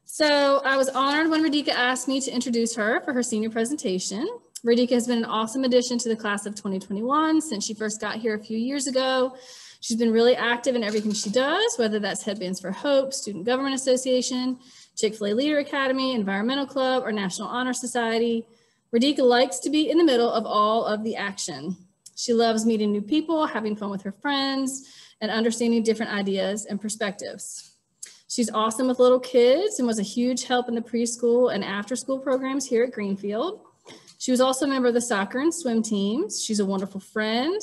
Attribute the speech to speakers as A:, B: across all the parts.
A: So I was honored when Radhika asked me to introduce her for her senior presentation. Radhika has been an awesome addition to the class of 2021 since she first got here a few years ago. She's been really active in everything she does, whether that's Headbands for Hope, Student Government Association, Chick-fil-A Leader Academy, Environmental Club, or National Honor Society. Radhika likes to be in the middle of all of the action. She loves meeting new people, having fun with her friends, and understanding different ideas and perspectives. She's awesome with little kids and was a huge help in the preschool and after-school programs here at Greenfield. She was also a member of the soccer and swim teams. She's a wonderful friend.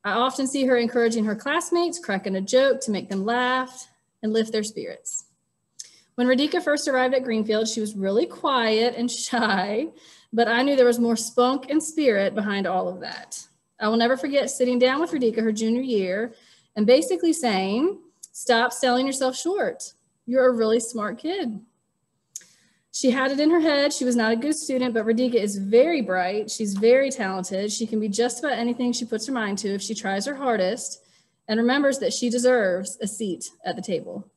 A: I often see her encouraging her classmates, cracking a joke to make them laugh and lift their spirits. When Radhika first arrived at Greenfield, she was really quiet and shy, but I knew there was more spunk and spirit behind all of that. I will never forget sitting down with Radhika her junior year and basically saying, "Stop selling yourself short. You're a really smart kid." She had it in her head. She was not a good student, but Radhika is very bright. She's very talented. She can be just about anything she puts her mind to if she tries her hardest and remembers that she deserves a seat at the table.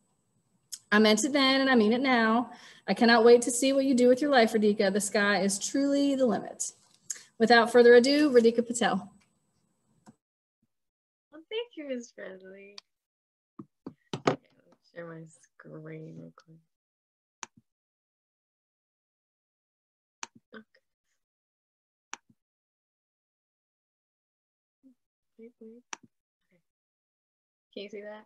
A: I meant it then and I mean it now. I cannot wait to see what you do with your life, Radhika. The sky is truly the limit. Without further ado, Radhika Patel.
B: Well, thank you, Ms. Bradley. Okay, let's share my screen real quick. Okay. Okay. Can you see that?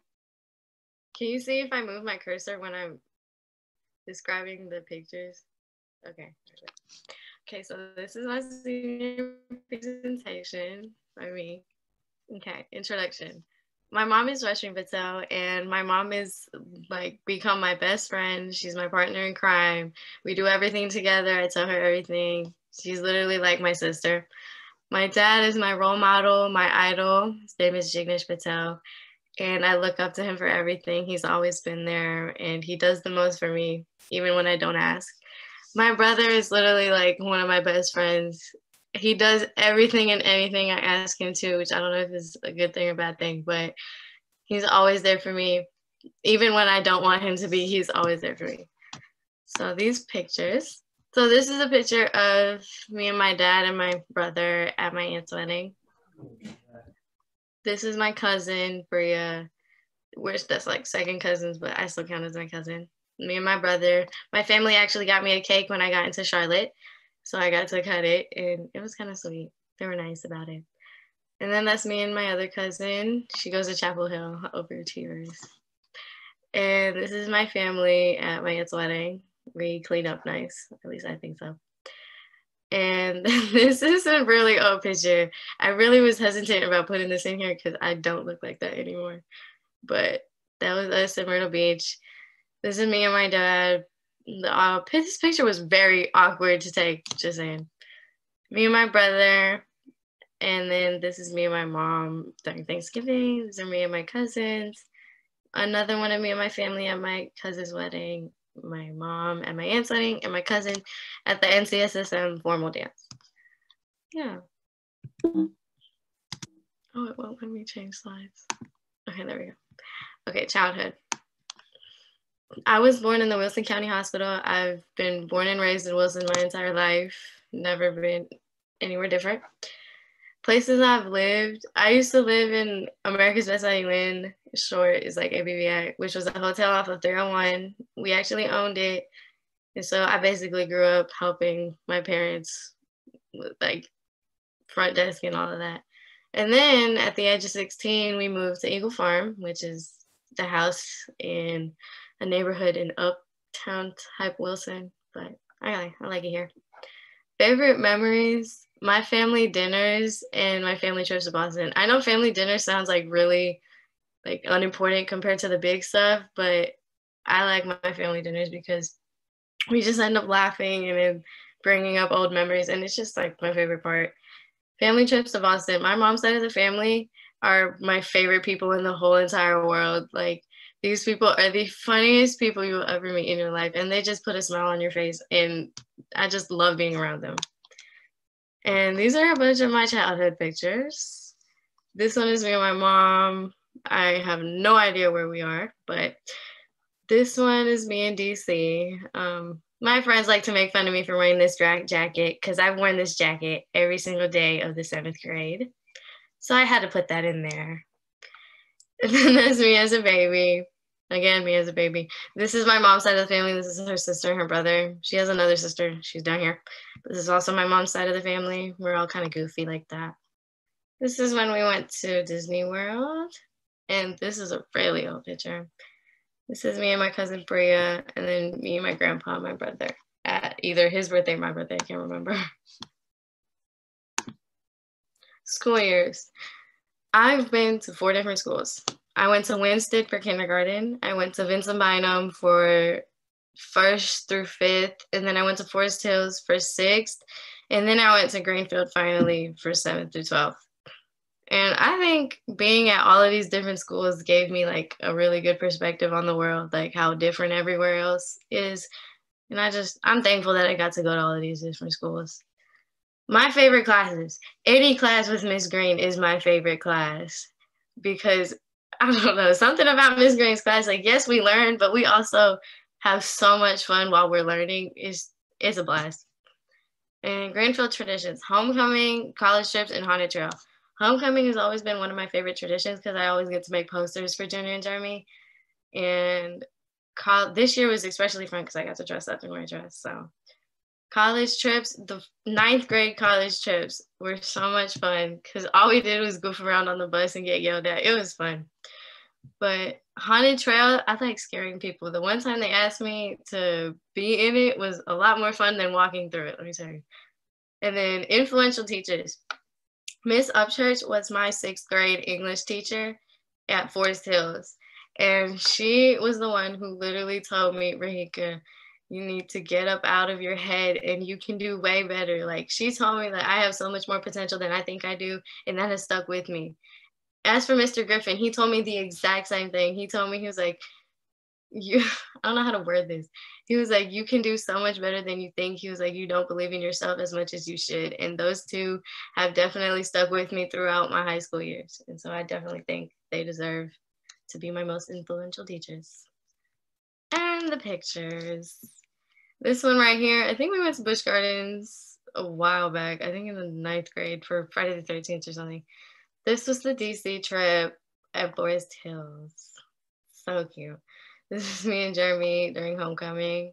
B: Can you see if I move my cursor when I'm describing the pictures? Okay. Okay, so this is my senior presentation by me. Okay, introduction. My mom is Rashmi Patel, and my mom is like become my best friend. She's my partner in crime. We do everything together. I tell her everything. She's literally like my sister. My dad is my role model, my idol. His name is Jignesh Patel, and I look up to him for everything. He's always been there, and he does the most for me, even when I don't ask. My brother is literally like one of my best friends. He does everything and anything I ask him to, which I don't know if it's a good thing or bad thing, but he's always there for me. Even when I don't want him to be, he's always there for me. So these pictures. So this is a picture of me and my dad and my brother at my aunt's wedding. This is my cousin, Bria, which that's like second cousins, but I still count as my cousin. Me and my brother. My family actually got me a cake when I got into Charlotte. So I got to cut it and it was kind of sweet. They were nice about it. And then that's me and my other cousin. She goes to Chapel Hill over 2 years. And this is my family at my aunt's wedding. We clean up nice, at least I think so. And this is a really old picture. I really was hesitant about putting this in here because I don't look like that anymore. But that was us at Myrtle Beach. This is me and my dad. This picture was very awkward to take, just saying. Me and my brother. And then this is me and my mom during Thanksgiving. These are me and my cousins. Another one of me and my family at my cousin's wedding. My mom at my aunt's wedding. And my cousin at the NCSSM formal dance. Yeah. Oh, it won't let me change slides. Okay, there we go. Okay, childhood. I was born in the Wilson County Hospital. I've been born and raised in Wilson my entire life. Never been anywhere different. Places I've lived, I used to live in America's Best Value Inn, short is like ABVI, which was a hotel off of 301. We actually owned it. And so I basically grew up helping my parents with like front desk and all of that. And then at the age of 16, we moved to Eagle Farm, which is the house in a neighborhood in uptown type Wilson, but I like it here. Favorite memories, my family dinners and my family trips to Boston. I know family dinner sounds like really like unimportant compared to the big stuff, but I like my family dinners because we just end up laughing and then bringing up old memories, and it's just like my favorite part. Family trips to Boston. My mom's side of the family are my favorite people in the whole entire world. Like, these people are the funniest people you will ever meet in your life, and they just put a smile on your face, and I just love being around them. And these are a bunch of my childhood pictures. This one is me and my mom. I have no idea where we are, but This one is me in DC. My friends like to make fun of me for wearing this jacket because I've worn this jacket every single day of the 7th grade. So I had to put that in there. And then there's me as a baby. Again, me as a baby. This is my mom's side of the family. This is her sister and her brother. She has another sister. She's down here. This is also my mom's side of the family. We're all kind of goofy like that. This is when we went to Disney World. And this is a really old picture. This is me and my cousin Bria, and then me and my grandpa and my brother at either his birthday or my birthday. I can't remember. School years. I've been to 4 different schools. I went to Winston for kindergarten. I went to Vincent Bynum for 1st through 5th, and then I went to Forest Hills for 6th, and then I went to Greenfield finally for 7th through 12th. And I think being at all of these different schools gave me like a really good perspective on the world, like how different everywhere else is. And I'm thankful that I got to go to all of these different schools. My favorite classes, any class with Miss Green is my favorite class because I don't know, something about Miss Green's class, like yes, we learn, but we also have so much fun while we're learning. It's a blast. And Greenfield traditions, homecoming, college trips, and haunted trail. Homecoming has always been one of my favorite traditions because I always get to make posters for Junior and Jeremy. And this year was especially fun because I got to dress up in my dress. So college trips, the 9th grade college trips were so much fun because all we did was goof around on the bus and get yelled at. It was fun. But haunted trail, I like scaring people. The one time they asked me to be in it was a lot more fun than walking through it, let me tell you. And then influential teachers. Miss Upchurch was my 6th grade English teacher at Forest Hills. And she was the one who literally told me, Radhika, you need to get up out of your head and you can do way better. Like she told me that I have so much more potential than I think I do. And that has stuck with me. As for Mr. Griffin, he told me the exact same thing. He told me, he was like, I don't know how to word this. He was like, you can do so much better than you think. He was like, you don't believe in yourself as much as you should. And those two have definitely stuck with me throughout my high school years. And so I definitely think they deserve to be my most influential teachers. And the pictures. This one right here, I think we went to Busch Gardens a while back. I think in the 9th grade for Friday the 13th or something. This was the DC trip at Forest Hills. So cute. This is me and Jeremy during homecoming.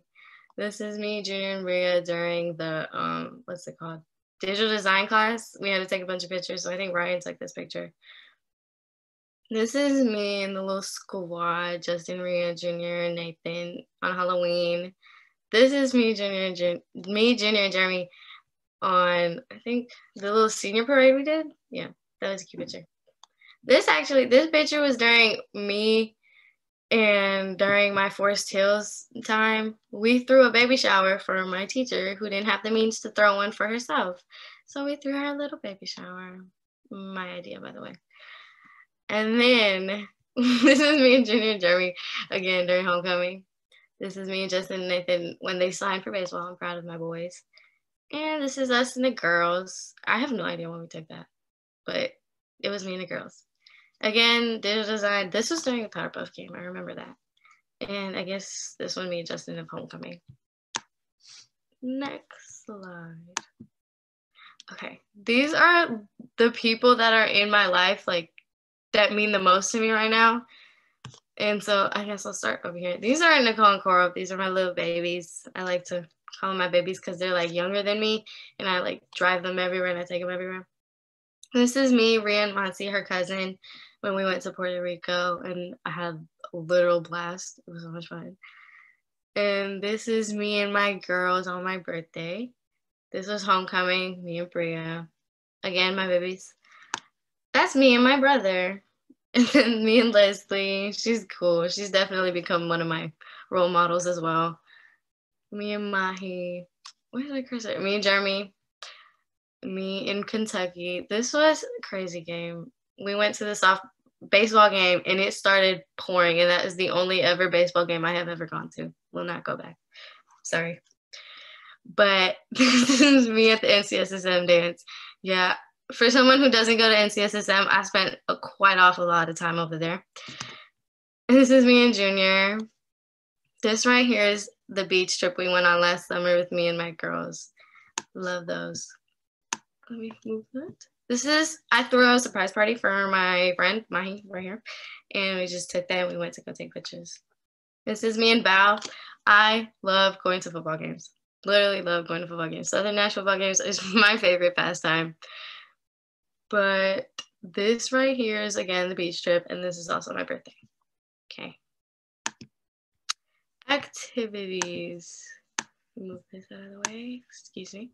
B: This is me, Junior, and Bria during the, what's it called? Digital design class. We had to take a bunch of pictures, so I think Ryan took this picture. This is me and the little squad, Justin, Ria, Junior, and Nathan on Halloween. This is me, Junior, and Jeremy on, I think, the little senior parade we did. Yeah, that was a cute picture. This picture was during me and during my Forest Hills time. We threw a baby shower for my teacher who didn't have the means to throw one for herself. So we threw her a little baby shower. My idea, by the way. And then this is me and Junior and Jeremy again during homecoming. This is me and Justin and Nathan when they signed for baseball. I'm proud of my boys. And this is us and the girls. I have no idea when we took that, but it was me and the girls. Again, digital design. This was during the Powerpuff game. I remember that. And I guess this one, me and Justin of homecoming. Next slide. Okay, these are the people that are in my life, like that mean the most to me right now. And so I guess I'll start over here. These are Nicole and Coral. These are my little babies. I like to call them my babies because they're like younger than me, and I like drive them everywhere and I take them everywhere. This is me, Rhea and Monty, her cousin, when we went to Puerto Rico, and I had a literal blast. It was so much fun. And this is me and my girls on my birthday. This was homecoming, me and Bria. Again, my babies. That's me and my brother. And then me and Leslie. She's cool. She's definitely become one of my role models as well. Me and Mahi. Where's my cursor? Me and Jeremy. Me in Kentucky. This was a crazy game. We went to the baseball game and it started pouring, and that is the only ever baseball game I have ever gone to. Will not go back. Sorry. But this is me at the NCSSM dance. Yeah, for someone who doesn't go to NCSSM, I spent quite awful lot of time over there. And this is me and Junior. This right here is the beach trip we went on last summer with me and my girls. Love those. Let me move that. I threw a surprise party for my friend, Mahi, right here. And we just took that and we went to go take pictures. This is me and Bao. I love going to football games. Literally love going to football games. Southern National football games is my favorite pastime. But this right here is, again, the beach trip. And this is also my birthday. Okay. Activities. Move this out of the way. Excuse me.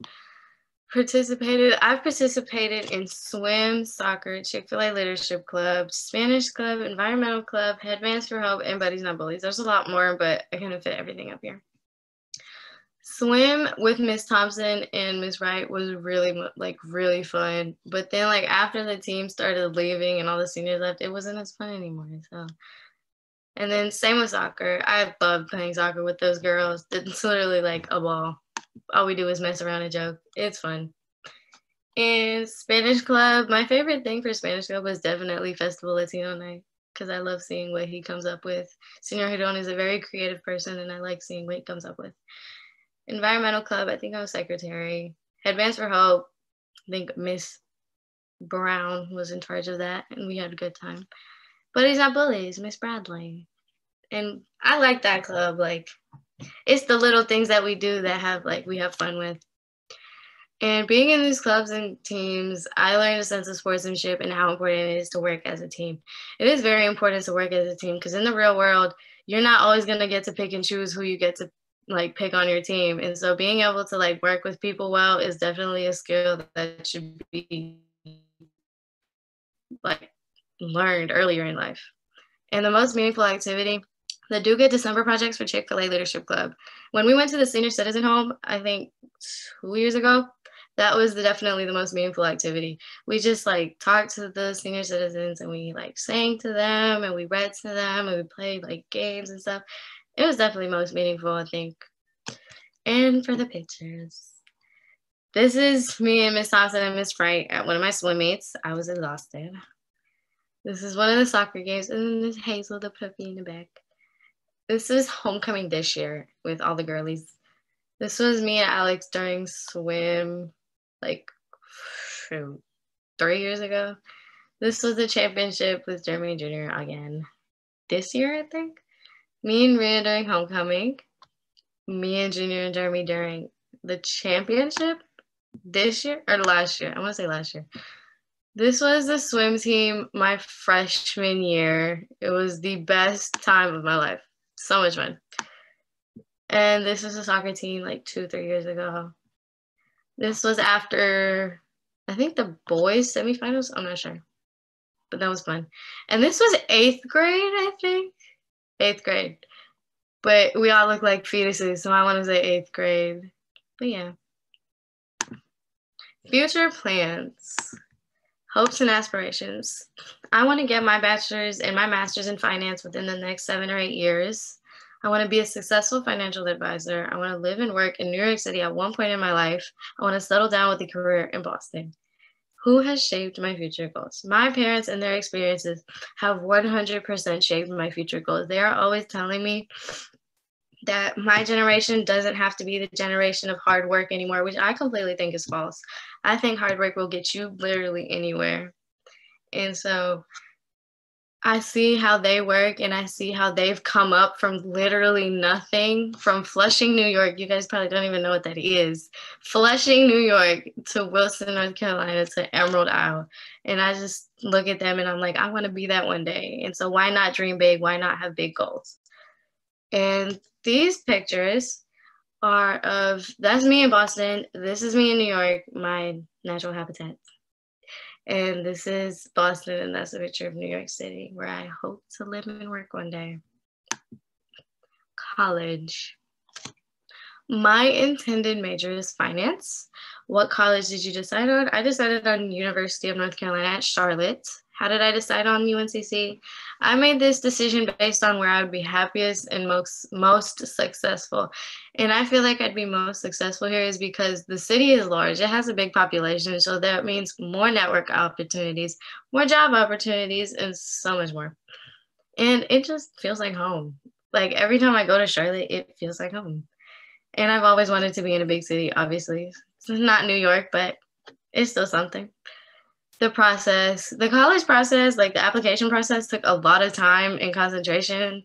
B: I've participated in swim, soccer, Chick-fil-A Leadership Club, Spanish Club, Environmental Club, Headbands for Hope, and Buddies Not Bullies. There's a lot more, but I couldn't fit everything up here. Swim with Miss Thompson and Miss Wright was really fun. But then after the team started leaving and all the seniors left, it wasn't as fun anymore. So, and then same with soccer. I loved playing soccer with those girls. It's literally like a ball. All we do is mess around and joke. It's fun. And Spanish Club, my favorite thing for Spanish Club was definitely Festival Latino Night, because I love seeing what he comes up with. Senor Hidon is a very creative person, and I like seeing what he comes up with. Environmental Club, I think I was secretary. Headbands for Hope, I think Miss Brown was in charge of that, and we had a good time. Buddies Not Bullies, Miss Bradley. And I like that club. It's the little things that we do that we have fun with. And being in these clubs and teams, I learned a sense of sportsmanship and how important it is to work as a team. It is very important to work as a team, because in the real world, you're not always going to get to pick and choose who you get to pick on your team. And so being able to work with people well is definitely a skill that should be learned earlier in life. And the most meaningful activity, the Do Good December projects for Chick-fil-A Leadership Club. When we went to the senior citizen home, I think 2 years ago, that was definitely the most meaningful activity. We just talked to the senior citizens, and we sang to them, and we read to them, and we played games and stuff. It was definitely most meaningful, I think. And for the pictures, this is me and Miss Thompson and Miss Wright at one of my swim meets. I was exhausted. This is one of the soccer games, and then there's Hazel, the puppy, in the back. This is homecoming this year with all the girlies. This was me and Alex during swim 3 years ago. This was the championship with Jeremy Jr. again this year, I think. Me and Rhea during homecoming. Me and Junior and Jeremy during the championship this year or last year. I want to say last year. This was the swim team my freshman year. It was the best time of my life. So much fun. And this was a soccer team 2-3 years ago. This was after, I think, the boys semifinals. I'm not sure. But that was fun. And this was 8th grade, I think. 8th grade. But we all look like fetuses, so I want to say 8th grade. But yeah. Future plans. Hopes and aspirations. I want to get my bachelor's and my master's in finance within the next 7 or 8 years. I want to be a successful financial advisor. I want to live and work in New York City at one point in my life. I want to settle down with a career in Boston. Who has shaped my future goals? My parents and their experiences have 100% shaped my future goals. They are always telling me that my generation doesn't have to be the generation of hard work anymore, which I completely think is false. I think hard work will get you literally anywhere. And so I see how they work, and I see how they've come up from literally nothing, from Flushing, New York. You guys probably don't even know what that is. Flushing, New York to Wilson, North Carolina to Emerald Isle. And I just look at them and I'm like, I want to be that one day. And so why not dream big? Why not have big goals? And these pictures are that's me in Boston. This is me in New York, my natural habitat. And this is Boston, and that's a picture of New York City, where I hope to live and work one day. College. My intended major is finance. What college did you decide on? I decided on University of North Carolina at Charlotte. How did I decide on UNCC? I made this decision based on where I would be happiest and most successful. And I feel like I'd be most successful here is because the city is large. It has a big population. So that means more network opportunities, more job opportunities, and so much more. And it just feels like home. Like every time I go to Charlotte, it feels like home. And I've always wanted to be in a big city, obviously. It's not New York, but it's still something. The process, the college process, like the application process took a lot of time and concentration.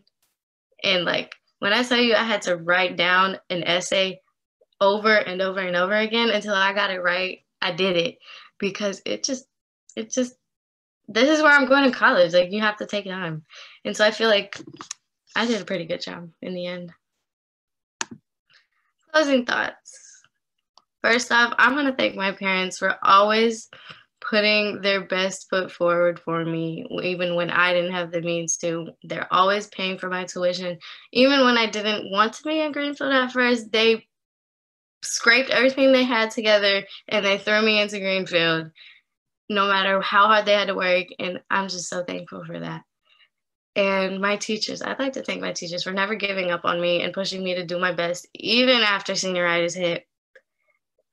B: And like when I tell you I had to write down an essay over and over and over again until I got it right, I did it because this is where I'm going to college. Like you have to take time. And so I feel like I did a pretty good job in the end. Closing thoughts. First off, I'm going to thank my parents for always putting their best foot forward for me, even when I didn't have the means to. They're always paying for my tuition. Even when I didn't want to be in Greenfield at first, they scraped everything they had together and they threw me into Greenfield, no matter how hard they had to work. And I'm just so thankful for that. And my teachers, I'd like to thank my teachers for never giving up on me and pushing me to do my best, even after senioritis hit.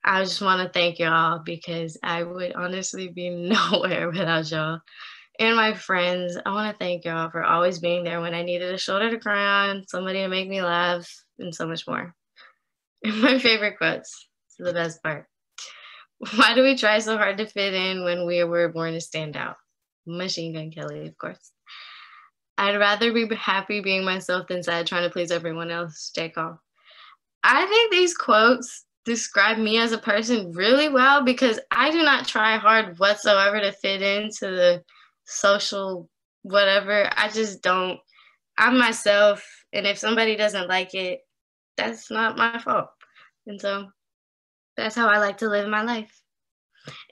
B: I just want to thank y'all because I would honestly be nowhere without y'all. And my friends, I want to thank y'all for always being there when I needed a shoulder to cry on, somebody to make me laugh, and so much more. And my favorite quotes, this is the best part. Why do we try so hard to fit in when we were born to stand out? Machine Gun Kelly, of course. I'd rather be happy being myself than sad trying to please everyone else, J. Cole. I think these quotes describe me as a person really well because I do not try hard whatsoever to fit into the social whatever. I just don't. I'm myself, and if somebody doesn't like it, that's not my fault. And so that's how I like to live my life.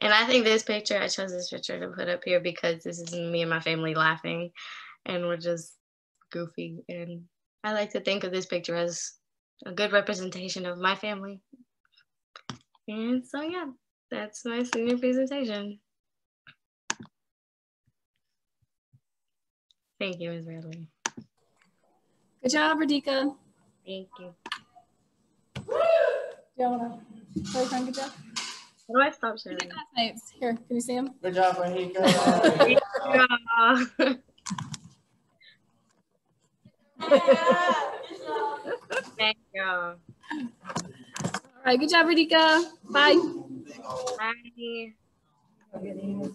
B: And I think this picture, I chose this picture to put up here because this is me and my family laughing, and we're just goofy. And I like to think of this picture as a good representation of my family. And so, yeah, that's my senior presentation. Thank you, Ms. Radley.
A: Good job, Radhika.
B: Thank you.
A: Do you want to show your friend good job?
B: How do I stop sharing?
A: Classmates. Here, can you see them?
C: Good job, Radhika.
B: Thank you.
A: All right, good job, Radhika. Bye.
B: Bye.